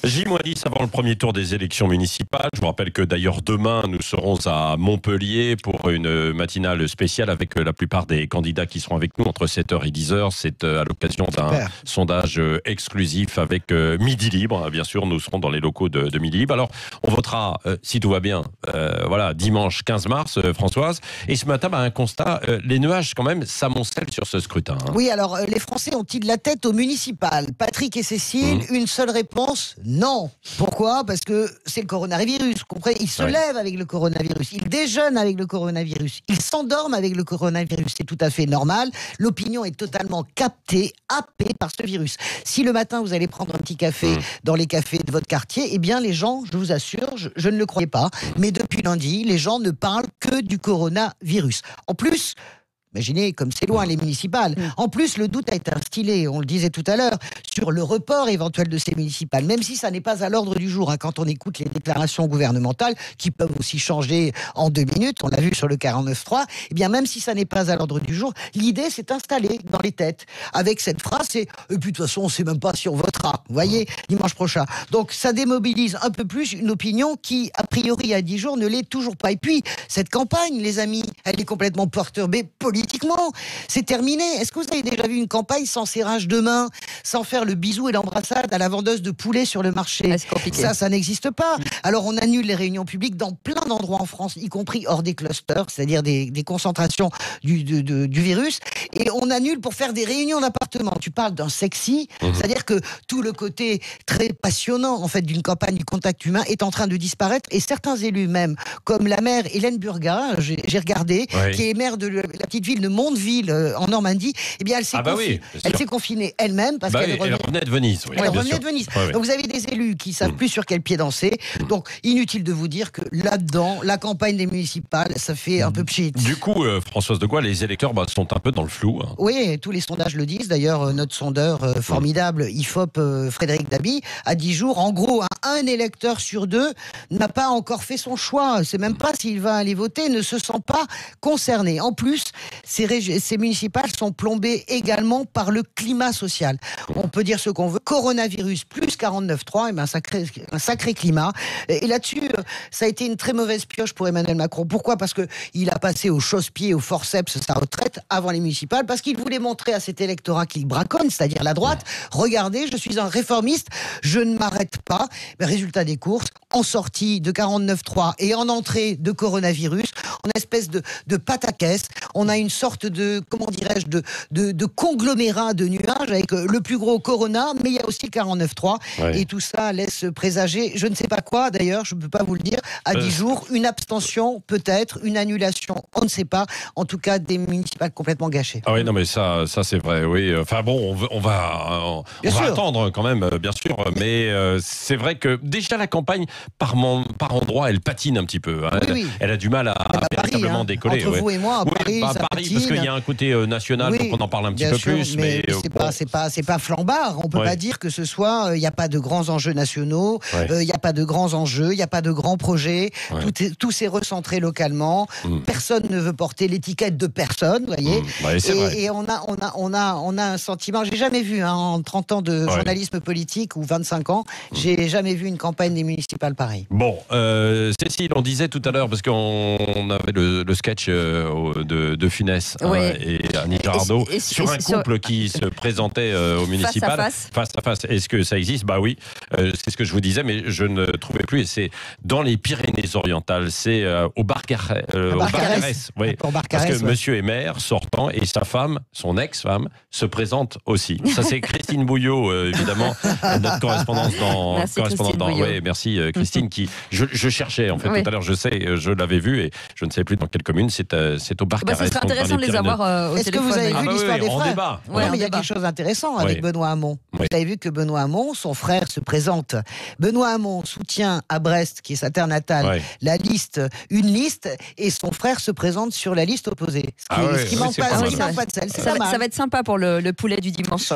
J-10 avant le premier tour des élections municipales. Je vous rappelle que d'ailleurs demain, nous serons à Montpellier pour une matinale spéciale avec la plupart des candidats qui seront avec nous entre 7h et 10h. C'est à l'occasion d'un sondage exclusif avec Midi Libre. Bien sûr, nous serons dans les locaux de Midi Libre. Alors, on votera, si tout va bien, dimanche 15 mars, Françoise. Et ce matin, un constat, les nuages quand même s'amoncellent sur ce scrutin. Oui, alors les Français ont-ils la tête au municipal? Patrick et Cécile, une seule réponse, non. Pourquoi? Parce que c'est le coronavirus, comprenez? Ils se lèvent avec le coronavirus, ils déjeunent avec le coronavirus, ils s'endorment avec le coronavirus, c'est tout à fait normal. L'opinion est totalement captée, happée par ce virus. Si le matin vous allez prendre un petit café dans les cafés de votre quartier, eh bien les gens, je vous assure, je ne le croyais pas, mais depuis lundi, les gens ne parlent que du coronavirus. En plus, imaginez comme c'est loin les municipales. En plus, le doute a été instillé, on le disait tout à l'heure, sur le report éventuel de ces municipales, même si ça n'est pas à l'ordre du jour. Quand on écoute les déclarations gouvernementales, qui peuvent aussi changer en 2 minutes, on l'a vu sur le 49.3, eh bien même si ça n'est pas à l'ordre du jour, l'idée s'est installée dans les têtes. Avec cette phrase, et puis de toute façon, on ne sait même pas si on votera, vous voyez, dimanche prochain. Donc ça démobilise un peu plus une opinion qui, a priori, à 10 jours, ne l'est toujours pas. Et puis, cette campagne, les amis, elle est complètement perturbée politiquement. C'est terminé. Est-ce que vous avez déjà vu une campagne sans serrage de main, sans faire le bisou et l'embrassade à la vendeuse de poulet sur le marché? Ça n'existe pas. Alors on annule les réunions publiques dans plein d'endroits en France, y compris hors des clusters, c'est-à-dire des concentrations du virus, et on annule pour faire des réunions d'appartements. Tu parles d'un sexy, c'est-à-dire que tout le côté très passionnant en fait d'une campagne du contact humain est en train de disparaître, et certains élus même, comme la maire Hélène Burga, j'ai regardé, qui est maire de la petite ville de Mondeville en Normandie, eh bien elle s'est confinée elle-même parce qu'elle revenait de Venise. Elle revenait de Venise. Donc vous avez des élus qui savent plus sur quel pied danser. Donc inutile de vous dire que là-dedans, la campagne des municipales, ça fait un peu pchit. Du coup, Françoise de Gaulle, les électeurs sont un peu dans le flou. Oui, tous les sondages le disent. D'ailleurs, notre sondeur formidable, IFOP, Frédéric Dabi, a 10 jours, en gros, un électeur sur 2 n'a pas encore fait son choix. C'est même pas s'il va aller voter, ne se sent pas concerné. En plus, ces municipales sont plombées également par le climat social. On peut dire ce qu'on veut. Coronavirus plus 49.3, et un sacré climat. Et là-dessus, ça a été une très mauvaise pioche pour Emmanuel Macron. Pourquoi? Parce qu'il a passé au chausse-pied, au forceps sa retraite avant les municipales, parce qu'il voulait montrer à cet électorat qu'il braconne, c'est-à-dire la droite, regardez, je suis un réformiste, je ne m'arrête pas. Mais résultat des courses, en sortie de 49.3 et en entrée de coronavirus, on a une espèce de pataquès, on a une sorte de, comment dirais-je, de conglomérat de nuages avec le plus gros corona, mais il y a aussi le 49.3, et tout ça laisse présager, je ne sais pas quoi d'ailleurs, je ne peux pas vous le dire, à 10 jours, une abstention peut-être, une annulation, on ne sait pas, en tout cas des municipales complètement gâchées. Ah oui, non mais ça c'est vrai, oui. Enfin bon, on va attendre quand même, bien sûr, mais c'est vrai que déjà la campagne, par endroit, elle patine un petit peu. Elle a du mal à véritablement décoller. Entre vous et moi, Paris, ça Paris, parce qu'il y a un côté national, donc on en parle un petit peu plus. Mais c'est pas flambard. On peut pas dire que ce soit. Il n'y a pas de grands enjeux nationaux. Il n'y a pas de grands enjeux. Il n'y a pas de grands projets. Tout s'est recentré localement. Personne ne veut porter l'étiquette de personne, vous voyez. Et on a un sentiment. J'ai jamais vu en 30 ans de journalisme politique ou 25 ans, j'ai jamais vu une campagne des municipales pareille. Bon, Cécile, on disait tout à l'heure, parce qu'on avait le sketch de Funès et Annie Girardot sur un couple qui se présentait au municipal face à face. Est-ce que ça existe? Bah oui, c'est ce que je vous disais, mais je ne trouvais plus. Et c'est dans les Pyrénées-Orientales, c'est au Barcarès. Parce que monsieur est maire sortant et sa femme, son ex-femme, se présente aussi. Ça c'est Christine Bouillot, évidemment, notre correspondance dans. Merci Christine, qui je cherchais en fait tout à l'heure. Je l'avais vu et je ne sais plus dans quelle commune. C'est au Barcarès. Ce serait intéressant de les avoir au Est-ce téléphone. que vous avez vu l'histoire des frères? Débat. Non, mais il y a quelque chose d'intéressant avec Benoît Hamon. Vous avez vu que Benoît Hamon, son frère, se présente. Benoît Hamon soutient à Brest, qui est sa terre natale, une liste, et son frère se présente sur la liste opposée. Ce qui manque pas de sel. Ça va être sympa pour le poulet du dimanche.